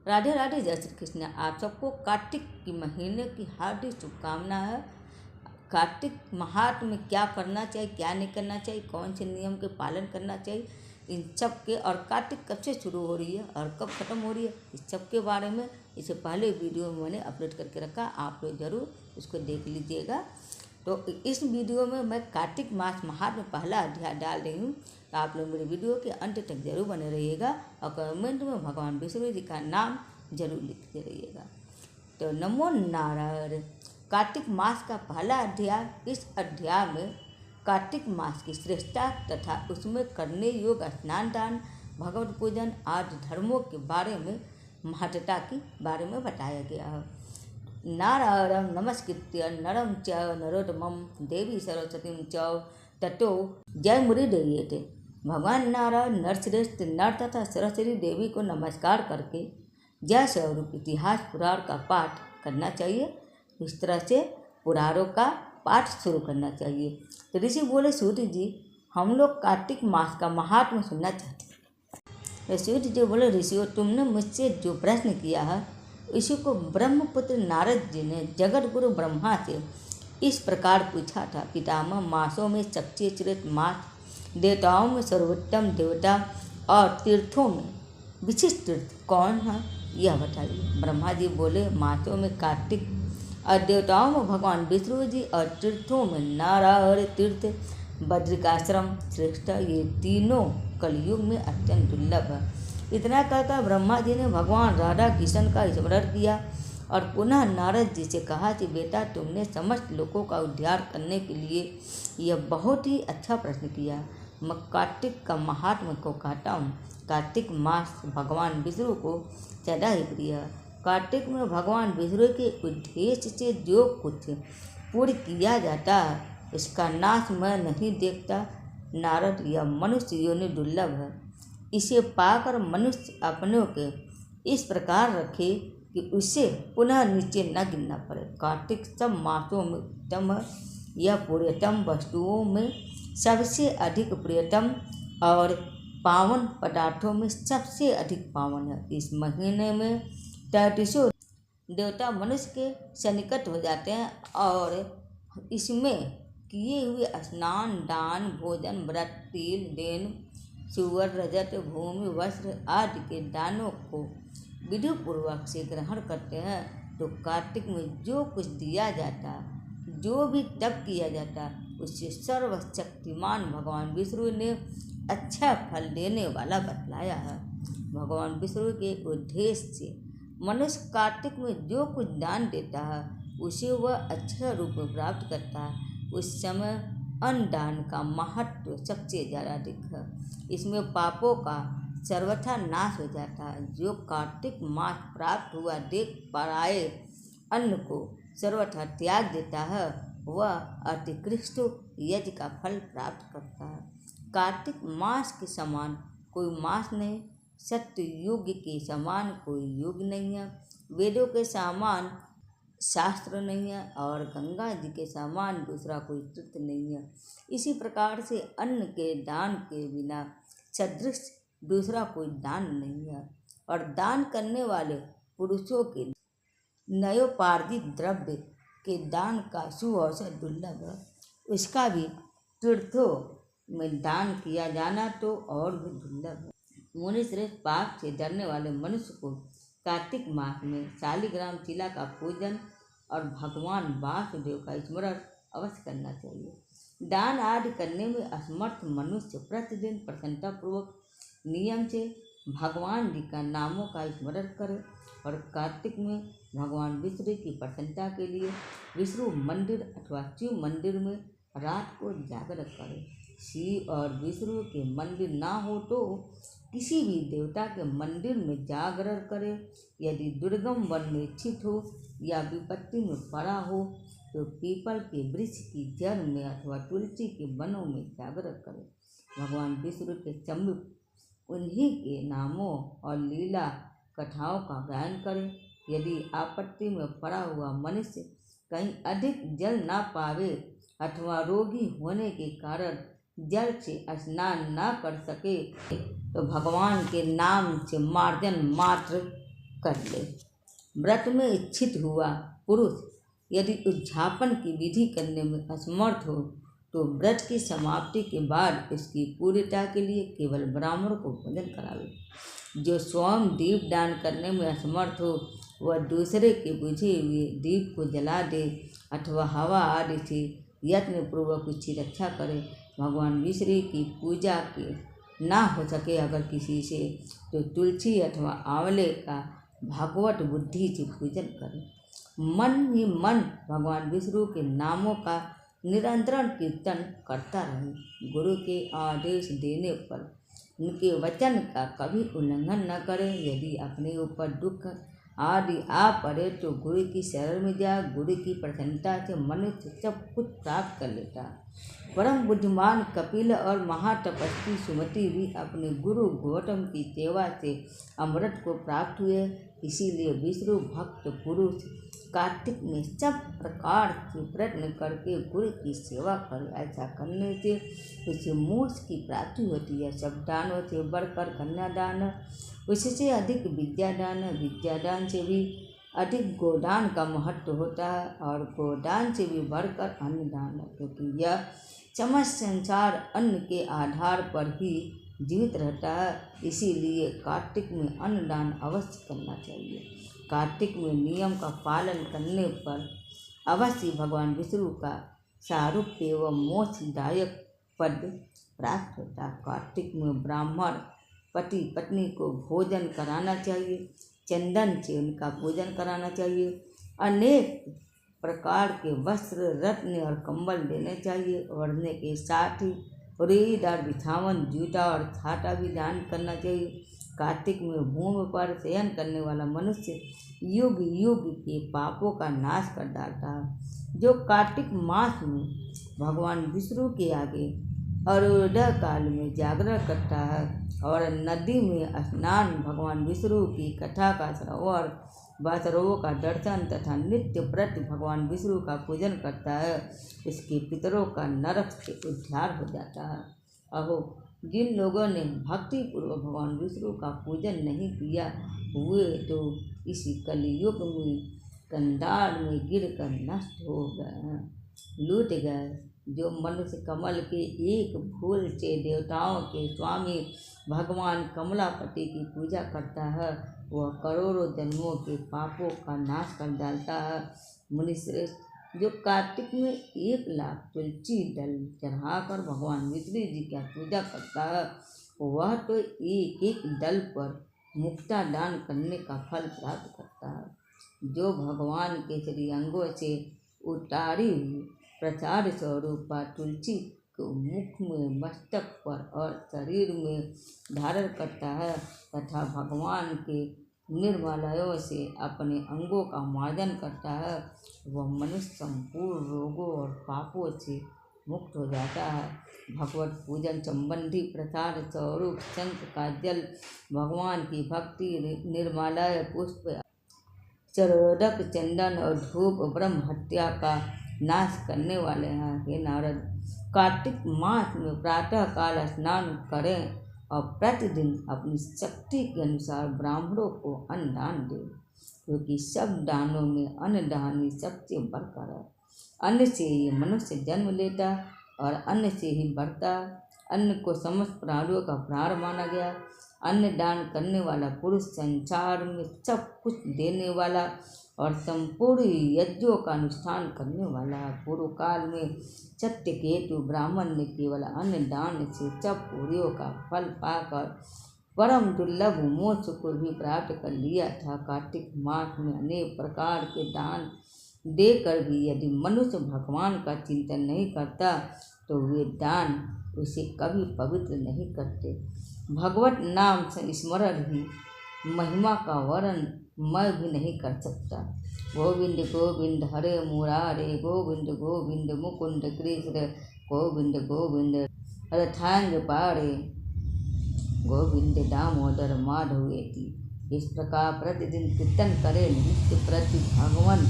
राधे राधे, जय श्री कृष्ण। आप सबको कार्तिक की महीने की हार्दिक शुभकामना है। कार्तिक माह में क्या करना चाहिए, क्या नहीं करना चाहिए, कौन से नियम के पालन करना चाहिए, इन सब के, और कार्तिक कब से शुरू हो रही है और कब ख़त्म हो रही है, इस सब के बारे में इससे पहले वीडियो में मैंने अपलोड करके रखा, आप लोग ज़रूर उसको देख लीजिएगा। तो इस वीडियो में मैं कार्तिक मास में पहला अध्याय डाल रही हूँ, तो आप लोग मेरे वीडियो के अंत तक जरूर बने रहिएगा और कमेंट में भगवान विष्णु जी का नाम जरूर लिखते रहिएगा। तो नमो नारायण। कार्तिक मास का पहला अध्याय। इस अध्याय में कार्तिक मास की श्रेष्ठता तथा उसमें करने योग्य स्नान दान, भगवत पूजन आदि धर्मों के बारे में, महत्ता के बारे में बताया गया है। नारायणं नमस्कृत्य नरं चैव नरोत्तमं देवी सरस्वतीं च ततो जयमुदीरयेत्। भगवान नारायण नरश्रेष्ठ नर तथा सरस्वती देवी को नमस्कार करके जय स्वरूप इतिहास पुराण का पाठ करना चाहिए। इस तरह से पुराणों का पाठ शुरू करना चाहिए। तो ऋषि बोले, सूर्य जी, हम लोग कार्तिक मास का महात्म सुनना चाहते हैं। सूर्य जी बोले, ऋषियों, तुमने मुझसे जो प्रश्न किया है इसी को ब्रह्मपुत्र नारद जी ने जगत गुरु ब्रह्मा से इस प्रकार पूछा था। पितामह, मासों में सबसे श्रेष्ठ मास, देवताओं में सर्वोत्तम देवता और तीर्थों में विशिष्ट तीर्थ कौन है, यह बताइए। ब्रह्मा जी बोले, मासों में कार्तिक, और देवताओं में भगवान विष्णु जी, और तीर्थों में नारायण तीर्थ, बद्रिकाश्रम श्रेष्ठ। ये तीनों कलयुग में अत्यंत दुर्लभ है। इतना कहकर ब्रह्मा जी ने भगवान राधा कृष्ण का स्मरण किया और पुनः नारद जी से कहा कि बेटा, तुमने समस्त लोगों का उद्धार करने के लिए यह बहुत ही अच्छा प्रश्न किया। मैं कार्तिक का महात्म को कहता हूँ। कार्तिक मास भगवान विष्णु को ज़्यादा ही प्रिय है। कार्तिक में भगवान विष्णु के उद्देश्य से जो कुछ पूर्ण किया जाता है उसका नाश मैं नहीं देखता। नारद, यह मनुष्य योनि दुर्लभ है। इसे पाकर मनुष्य अपनों के इस प्रकार रखे कि उसे पुनः नीचे न गिरना पड़े। कार्तिक सब मासों में उत्तम है। यह प्रियतम वस्तुओं में सबसे अधिक प्रियतम और पावन पदार्थों में सबसे अधिक पावन है। इस महीने में 33 देवता मनुष्य के सन्निकट हो जाते हैं और इसमें किए हुए स्नान, दान, भोजन, व्रत, तिल, देन, सुवर, रजत, भूमि, वस्त्र आदि के दानों को विधि पूर्वक से ग्रहण करते हैं। तो कार्तिक में जो कुछ दिया जाता, जो भी तप किया जाता, उससे सर्वशक्तिमान भगवान विष्णु ने अच्छा फल देने वाला बतलाया है। भगवान विष्णु के उद्देश्य से मनुष्य कार्तिक में जो कुछ दान देता है उसे वह अच्छे रूप में प्राप्त करता है। उस समय अन्न दान का महत्व सबसे ज़्यादा अधिक है। इसमें पापों का सर्वथा नाश हो जाता है। जो कार्तिक मास प्राप्त हुआ देख पराए अन्न को सर्वथा त्याग देता है वह अतिकृष्ट यज्ञ का फल प्राप्त करता है। कार्तिक मास के समान कोई मास नहीं, सत्य युग के समान कोई युग नहीं है, वेदों के समान शास्त्र नहीं है और गंगा जी के समान दूसरा कोई तीर्थ नहीं है। इसी प्रकार से अन्न के दान के बिना सदृश दूसरा कोई दान नहीं है और दान करने वाले पुरुषों के नयोपार्जित द्रव्य के दान का सुअवसर दुर्लभ है। उसका भी तीर्थों में दान किया जाना तो और भी दुर्लभ है। मुनि श्रेष्ठ, पाप से डरने वाले मनुष्य को कार्तिक मास में शालिग्राम शिला का पूजन और भगवान वासुदेव का स्मरण अवश्य करना चाहिए। दान आदि करने में असमर्थ मनुष्य प्रतिदिन प्रसन्नतापूर्वक नियम से भगवान जी का नामों का स्मरण करे और कार्तिक में भगवान विष्णु की प्रसन्नता के लिए विष्णु मंदिर अथवा शिव मंदिर में रात को जागरण करे। शिव और विष्णु के मंदिर ना हो तो किसी भी देवता के मंदिर में जागरण करे। यदि दुर्गम वन में स्थित हो या विपत्ति में पड़ा हो तो पीपल के वृक्ष की जड़ में अथवा तुलसी के वनों में जागरण करे। भगवान विष्णु के समीप उन्हीं के नामों और लीला कथाओं का गायन करे। यदि आपत्ति में पड़ा हुआ मनुष्य कहीं अधिक जल ना पावे अथवा रोगी होने के कारण जल से स्नान न कर सके तो भगवान के नाम से मार्जन मात्र कर ले। व्रत में इच्छित हुआ पुरुष यदि उद्यापन की विधि करने में असमर्थ हो तो व्रत की समाप्ति के बाद इसकी पूर्णता के लिए केवल ब्राह्मण को भोजन करावे। जो स्वयं दीप दान करने में असमर्थ हो वह दूसरे के बुझे हुए दीप को जला दे अथवा हवा आदि से यत्नपूर्वक उसकी रक्षा करे। भगवान विष्णु की पूजा के ना हो सके अगर किसी से तो तुलसी अथवा आंवले का भागवत बुद्धि से पूजन करे। मन ही मन भगवान विष्णु के नामों का निरंतर कीर्तन करता रहे। गुरु के आदेश देने पर उनके वचन का कभी उल्लंघन न करे। यदि अपने ऊपर दुख आदि आ पड़े तो गुरु की शरण में जा। गुरु की प्रसन्नता से मनुष्य सब कुछ प्राप्त कर लेता। परम बुद्धिमान कपिल और महातपस्वी सुमति भी अपने गुरु गौतम की सेवा से अमृत को प्राप्त हुए। इसीलिए विष्णु भक्त पुरुष कार्तिक में सब प्रकार से प्रयत्न करके गुरु की सेवा करे। ऐसा करने से उसे मोक्ष की प्राप्ति होती है। सब दानों से बढ़कर कन्यादान, उससे अधिक विद्यादान, विद्यादान से भी अधिक गोदान का महत्व होता है और गोदान से भी बढ़कर अन्नदान, क्योंकि यह समस्त संसार अन्न के आधार पर ही जीवित रहता है। इसीलिए कार्तिक में अन्नदान अवश्य करना चाहिए। कार्तिक में नियम का पालन करने पर अवश्य भगवान विष्णु का सारूप्य व मोक्षदायक पद प्राप्त होता है। कार्तिक में ब्राह्मण पति पत्नी को भोजन कराना चाहिए, चंदन से उनका पूजन कराना चाहिए, अनेक प्रकार के वस्त्र रत्न और कंबल देने चाहिए। ओढ़ने के साथ ही रेदार बिछावन, जूता और छाता भी दान करना चाहिए। कार्तिक में भूमि पर शयन करने वाला मनुष्य युग युग के पापों का नाश कर डालता है। जो कार्तिक मास में भगवान विष्णु के आगे अरुणोदय काल में जागरण करता है और नदी में स्नान, भगवान विष्णु की कथा का श्रवण, सरोवरों का दर्शन तथा नित्य प्रति भगवान विष्णु का पूजन करता है, इसके पितरों का नरक से उद्धार हो जाता है। अहो, जिन लोगों ने भक्तिपूर्वक भगवान विष्णु का पूजन नहीं किया हुए तो इसी कलयुग में कंडार में गिरकर नष्ट हो गए, लूट गए। जो मनुष्य कमल के एक फूल से देवताओं के स्वामी भगवान कमलापति की पूजा करता है वह करोड़ों जन्मों के पापों का नाश कर डालता है। मुनिश्रेष्ठ, जो कार्तिक में 1,00,000 तुलसी दल चढ़ाकर भगवान विष्णु जी की पूजा करता है वह तो एक एक दल पर मुक्ता दान करने का फल प्राप्त करता है। जो भगवान के श्रीअंगों से उतारी हुई प्रसाद स्वरूपा तुलसी को मुख में, मस्तक पर और शरीर में धारण करता है तथा भगवान के निर्मलायों से अपने अंगों का मार्जन करता है वह मनुष्य संपूर्ण रोगों और पापों से मुक्त हो जाता है। भगवत पूजन संबंधी प्रसाद स्वरूप शंख का जल, भगवान की भक्ति, निर्मलाय पुष्प, चरोदक, चंदन और धूप ब्रह्म हत्या का नाश करने वाले हैं। हे नारद, कार्तिक मास में प्रातः काल स्नान करें और प्रतिदिन अपनी शक्ति के अनुसार ब्राह्मणों को अन्न दान दें, क्योंकि सब दानों में अन्नदान ही सबसे बढ़कर है। अन्न से ही मनुष्य जन्म लेता और अन्न से ही बढ़ता। अन्न को समस्त प्राणियों का प्राण माना गया। अन्न दान करने वाला पुरुष संसार में सब कुछ देने वाला और संपूर्ण यज्ञों का अनुष्ठान करने वाला। पूर्व काल में सत्यकेतु ब्राह्मण ने केवल अन्न दान से सब पुर्यों का फल पाकर परम दुर्लभ मोक्ष को भी प्राप्त कर लिया था। कार्तिक मास में अनेक प्रकार के दान देकर भी यदि मनुष्य भगवान का चिंतन नहीं करता तो वे दान उसे कभी पवित्र नहीं करते। भगवत नाम स्मरण ही महिमा का वर्णन मैं भी नहीं कर सकता। गोविंद गोविंद हरे मुरारे, गोविंद गोविंद मुकुंद कृष्ण, गोविंद गोविंद रथांग पारे, गोविंद दामोदर माधवेति। इस प्रकार प्रतिदिन कीर्तन करें। नित्य प्रति भगवान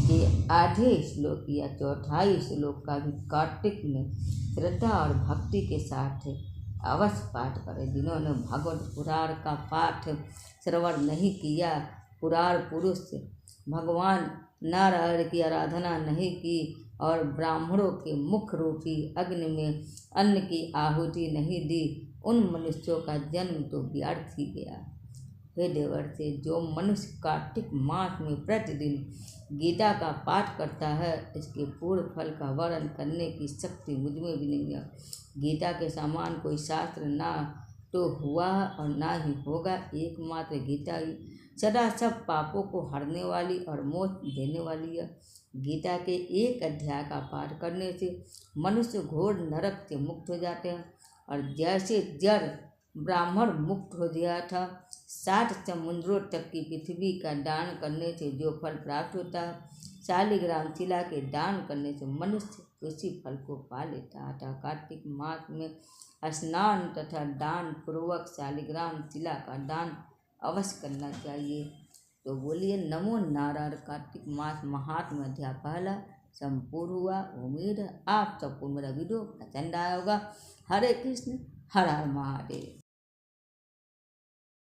के आधे श्लोक या चौथाई श्लोक का भी कार्तिक में श्रद्धा और भक्ति के साथ अवश्य पाठ करें। जिन्होंने भगवत पुराण का पाठ श्रवण नहीं किया पुराण पुरुष भगवान नारायण की आराधना नहीं की और ब्राह्मणों के मुख रूपी अग्नि में अन्न की आहुति नहीं दी, उन मनुष्यों का जन्म तो व्यर्थ ही गया। हे देवर्षि, जो मनुष्य कार्तिक मास में प्रतिदिन गीता का पाठ करता है, इसके पूर्ण फल का वर्णन करने की शक्ति मुझमें भी नहीं है। गीता के समान कोई शास्त्र ना तो हुआ और ना ही होगा। एकमात्र गीता ही सदा सब पापों को हरने वाली और मोक्ष देने वाली है। गीता के एक अध्याय का पाठ करने से मनुष्य घोर नरक से मुक्त हो जाते हैं, और जैसे जड़ ब्राह्मण मुक्त हो गया था, 60 समुद्रों तक की पृथ्वी का दान करने से जो फल प्राप्त होता है, शालिग्राम शिला के दान करने से मनुष्य उसी फल को पा लेता था। कार्तिक मास में स्नान तथा दान पूर्वक शालिग्राम शिला का दान अवश्य करना चाहिए। तो बोलिए नमो नारायण। कार्तिक मास महात्म्य अध्याय पहला संपूर्ण हुआ। उम्मीद है आप सबको मेरा वीडियो पसंद आया होगा। हरे कृष्ण, हर हर महादेव।